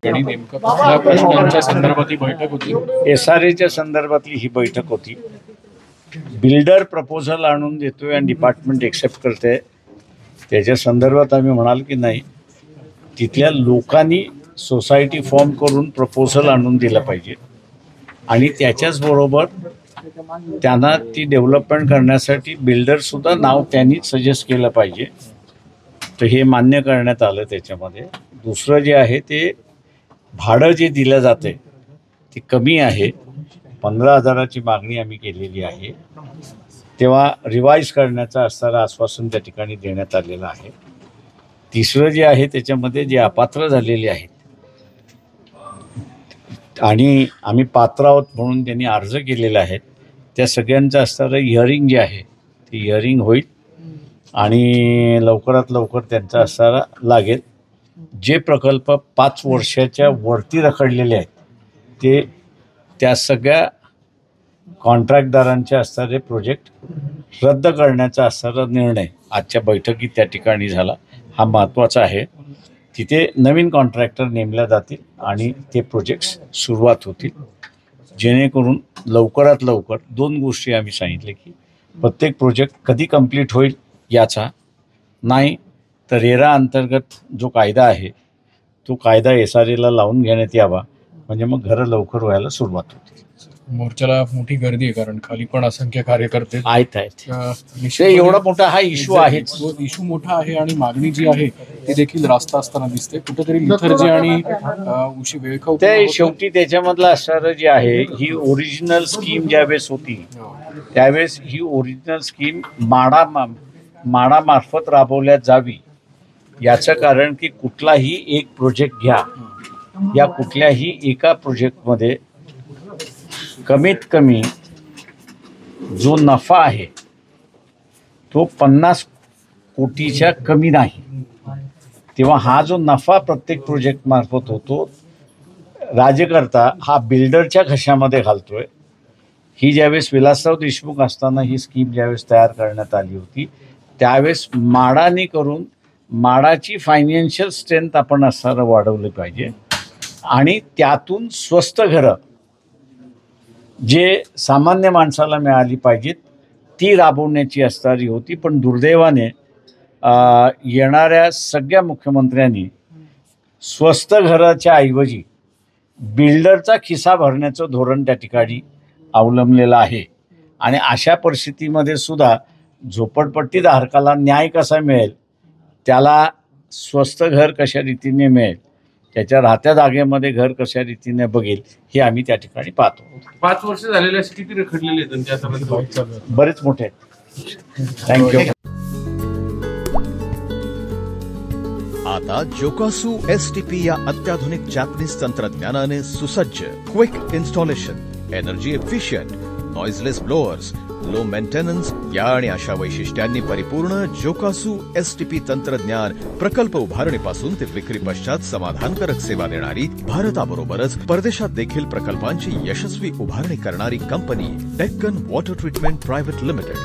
आणि नेमकं कुठल्या प्रश्नांच्या संदर्भात ही बैठक होती? SRAच्या संदर्भातली ही बैठक होती. बिल्डर प्रपोजल आणून देतोय आणि डिपार्टमेंट एक्सेप्ट करते, त्याच्या संदर्भात आम्ही म्हणाल की नाही, तिथल्या लोकांनी सोसायटी फॉर्म करून प्रपोजल आणून दिलं पाहिजे आणि त्याच्याच बरोबर त्यांना ती डेव्हलपमेंट करण्यासाठी बिल्डरसुद्धा नाव त्यांनीच सजेस्ट केलं पाहिजे. तर हे मान्य करण्यात आलं. त्याच्यामध्ये दुसरं जे आहे ते भाडं जे दिलं जाते ते कमी आहे. 15,000ची मागणी आम्ही केलेली आहे, तेव्हा रिवाईज करण्याचं असणारं आश्वासन त्या ठिकाणी देण्यात आलेलं आहे. तिसरं जे आहे त्याच्यामध्ये जे अपात्र झालेले आहेत आणि आम्ही पात्र आहोत म्हणून त्यांनी अर्ज केलेला आहे, त्या सगळ्यांचं असणारं हिअरिंग जे आहे ते हिअरिंग होईल आणि लवकरात लवकर त्यांचा असणारा लागेल. जे प्रकल्प 5 वर्षाच्या वरती रखडलेले आहेत ते त्या सगळ्या कॉन्ट्रॅक्टदारांचे असणारे प्रोजेक्ट रद्द करण्याचा असणारा निर्णय आजच्या बैठकीत त्या ठिकाणी झाला. हा महत्त्वाचा आहे. तिथे नवीन कॉन्ट्रॅक्टर नेमल्या जातील आणि ते प्रोजेक्ट्स सुरुवात होतील, जेणेकरून लवकरात लवकर 2 गोष्टी आम्ही सांगितले की प्रत्येक प्रोजेक्ट कधी कंप्लीट होईल याचा, नाही तर रेरा अंतर्गत जो कायदा आहे तो कायदा SRAला लावून घेण्यात यावा, म्हणजे मग घरं लवकर व्हायला सुरुवात होते. मोर्चाला मोठी गर्दी आहे, कारण खाली पण असंख्य कार्यकर्ते आहेत. एवढा मोठा हा इश्यू आहे, इश्यू मोठा आहे आणि मागणी जी आहे ती देखील रास्त असताना दिसते. कुठेतरी लिथर्जी आणि उशी वेळखाऊ ते शेवटी त्याच्यामधलं असणारं जे आहे, ही ओरिजिनल स्कीम ज्यावेळेस होती त्यावेळेस ही ओरिजिनल स्कीम माडामार्फत राबवल्या जावी. याचं कारण की कुठलाही एक प्रोजेक्ट घ्या, या कुठल्याही एका प्रोजेक्टमध्ये कमीत कमी जो नफा आहे तो 50 कोटीच्या कमी नाही. तेव्हा हा जो नफा प्रत्येक प्रोजेक्ट मार्फत होतो, राज्यकर्ता हा बिल्डरच्या घशामध्ये घालतोय. ही ज्यावेळेस विलासराव देशमुख असताना ही स्कीम ज्यावेळेस तयार करण्यात आली होती त्यावेळेस माडाने करून माडाची फायनान्शियल स्ट्रेंथ आपण असणारं वाढवलं पाहिजे आणि त्यातून स्वस्त घरं जे सामान्य माणसाला मिळाली पाहिजेत ती राबवण्याची असणारी होती. पण दुर्दैवाने येणाऱ्या सगळ्या मुख्यमंत्र्यांनी स्वस्त घराच्या ऐवजी बिल्डरचा खिसा भरण्याचं धोरण त्या ठिकाणी अवलंबलेलं आहे. आणि अशा परिस्थितीमध्ये सुद्धा झोपडपट्टीधारकाला न्याय कसा मिळेल, त्याला स्वस्त घर कशा रीतीने मिळेल, त्याच्या राहत्या जागेमध्ये घर कशा रीतीने बघेल, हे आम्ही त्या ठिकाणी पाहतो. 5 वर्ष झालेले किती रखडलेले आहेत, बरेच मोठे आहेत. थँक्यू. आता जोकासू STP या अत्याधुनिक जॅपनीज तंत्रज्ञानाने सुसज्ज, quick installation, energy efficient, noiseless blowers, low maintenance या आणि अशा वैशिष्ट्यांनी परिपूर्ण जोकासू STP तंत्रज्ञान प्रकल्प उभारणीपासून ते विक्री पश्चात समाधानकारक सेवा देणारी, भारताबरोबरच परदेशात देखील प्रकल्पांची यशस्वी उभारणी करणारी company Deccan water treatment private limited.